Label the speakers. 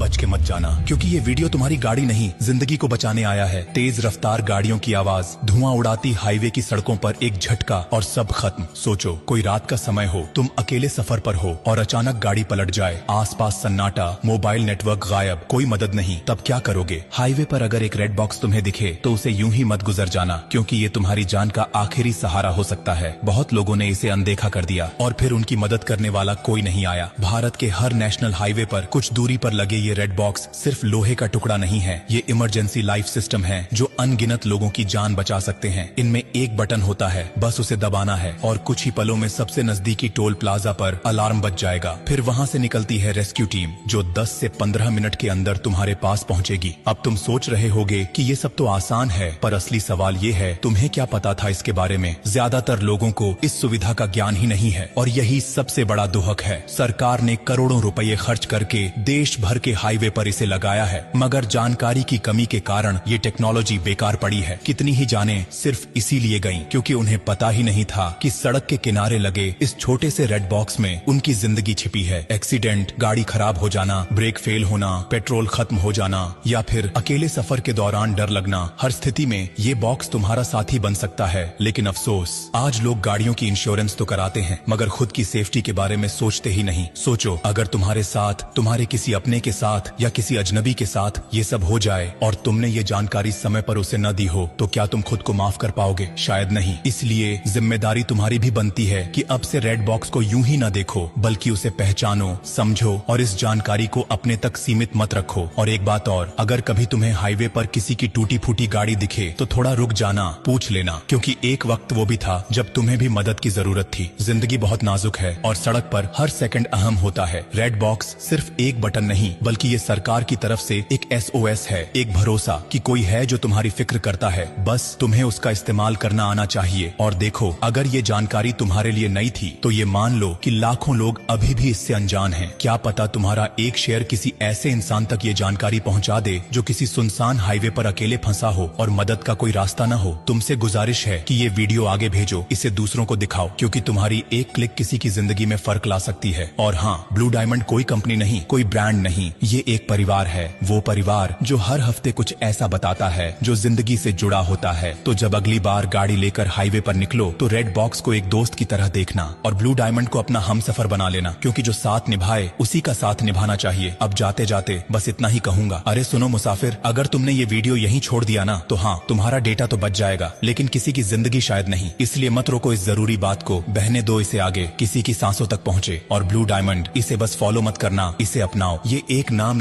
Speaker 1: बच के मत जाना, क्योंकि ये वीडियो तुम्हारी गाड़ी नहीं जिंदगी को बचाने आया है। तेज रफ्तार गाड़ियों की आवाज, धुआं उड़ाती हाईवे की सड़कों पर एक झटका और सब खत्म। सोचो कोई रात का समय हो, तुम अकेले सफर पर हो और अचानक गाड़ी पलट जाए, आसपास सन्नाटा, मोबाइल नेटवर्क गायब, कोई मदद नहीं, तब क्या करोगे? हाईवे पर अगर एक रेड बॉक्स तुम्हें दिखे तो उसे यूं ही मत गुजर जाना, क्योंकि ये तुम्हारी जान का आखिरी सहारा हो सकता है। बहुत लोगों ने इसे अनदेखा कर दिया और फिर उनकी मदद करने वाला कोई नहीं आया। भारत के हर नेशनल हाईवे पर कुछ दूरी पर लगे ये रेड बॉक्स सिर्फ लोहे का टुकड़ा नहीं है, ये इमरजेंसी लाइफ सिस्टम है जो अनगिनत लोगों की जान बचा सकते हैं। इनमें एक बटन होता है, बस उसे दबाना है और कुछ ही पलों में सबसे नजदीकी टोल प्लाजा पर अलार्म बज जाएगा। फिर वहाँ से निकलती है रेस्क्यू टीम जो 10 से 15 मिनट के अंदर तुम्हारे पास पहुँचेगी। अब तुम सोच रहे होगे कि ये सब तो आसान है, पर असली सवाल ये है तुम्हें क्या पता था इसके बारे में? ज्यादातर लोगों को इस सुविधा का ज्ञान ही नहीं है और यही सबसे बड़ा दुहक है। सरकार ने करोड़ों रुपए खर्च करके देश भर के हाईवे पर इसे लगाया है, मगर जानकारी की कमी के कारण ये टेक्नोलॉजी बेकार पड़ी है। कितनी ही जानें सिर्फ इसीलिए गईं क्योंकि उन्हें पता ही नहीं था कि सड़क के किनारे लगे इस छोटे से रेड बॉक्स में उनकी जिंदगी छिपी है। एक्सीडेंट, गाड़ी खराब हो जाना, ब्रेक फेल होना, पेट्रोल खत्म हो जाना या फिर अकेले सफर के दौरान डर लगना, हर स्थिति में ये बॉक्स तुम्हारा साथी बन सकता है। लेकिन अफसोस, आज लोग गाड़ियों की इंश्योरेंस तो कराते हैं मगर खुद की सेफ्टी के बारे में सोचते ही नहीं। सोचो अगर तुम्हारे साथ, तुम्हारे किसी अपने के साथ या किसी अजनबी के साथ ये सब हो जाए और तुमने ये जानकारी समय पर उसे न दी हो तो क्या तुम खुद को माफ कर पाओगे? शायद नहीं। इसलिए जिम्मेदारी तुम्हारी भी बनती है कि अब से रेड बॉक्स को यूं ही न देखो, बल्कि उसे पहचानो, समझो और इस जानकारी को अपने तक सीमित मत रखो। और एक बात और, अगर कभी तुम्हें हाईवे पर किसी की टूटी फूटी गाड़ी दिखे तो थोड़ा रुक जाना, पूछ लेना, क्योंकि एक वक्त वो भी था जब तुम्हें भी मदद की जरूरत थी। जिंदगी बहुत नाजुक है और सड़क पर हर सेकंड अहम होता है। रेड बॉक्स सिर्फ एक बटन नहीं, बल्कि ये सरकार की तरफ से एक SOS है, एक भरोसा कि कोई है जो तुम्हारी फिक्र करता है। बस तुम्हें उसका इस्तेमाल करना आना चाहिए। और देखो, अगर ये जानकारी तुम्हारे लिए नई थी तो ये मान लो कि लाखों लोग अभी भी इससे अनजान हैं। क्या पता तुम्हारा एक शेयर किसी ऐसे इंसान तक ये जानकारी पहुंचा दे जो किसी सुनसान हाईवे पर अकेले फंसा हो और मदद का कोई रास्ता न हो। तुमसे गुजारिश है कि ये वीडियो आगे भेजो, इसे दूसरों को दिखाओ, क्योंकि तुम्हारी एक क्लिक किसी की जिंदगी में फर्क ला सकती है। और हाँ, ब्लू डायमंड कोई कंपनी नहीं, कोई ब्रांड नहीं, ये एक परिवार है। वो परिवार जो हर हफ्ते कुछ ऐसा बताता है जो जिंदगी से जुड़ा होता है। तो जब अगली बार गाड़ी लेकर हाईवे पर निकलो तो रेड बॉक्स को एक दोस्त की तरह देखना और ब्लू डायमंड को अपना हमसफर बना लेना, क्योंकि जो साथ निभाए उसी का साथ निभाना चाहिए। अब जाते जाते बस इतना ही कहूंगा, अरे सुनो मुसाफिर, अगर तुमने ये वीडियो यहीं छोड़ दिया ना तो हाँ, तुम्हारा डेटा तो बच जाएगा, लेकिन किसी की जिंदगी शायद नहीं। इसलिए मत रोको इस जरूरी बात को, बहने दो इसे आगे, किसी की सांसों तक पहुंचे। और ब्लू डायमंड, इसे बस फॉलो मत करना, इसे अपनाओ। ये एक नाम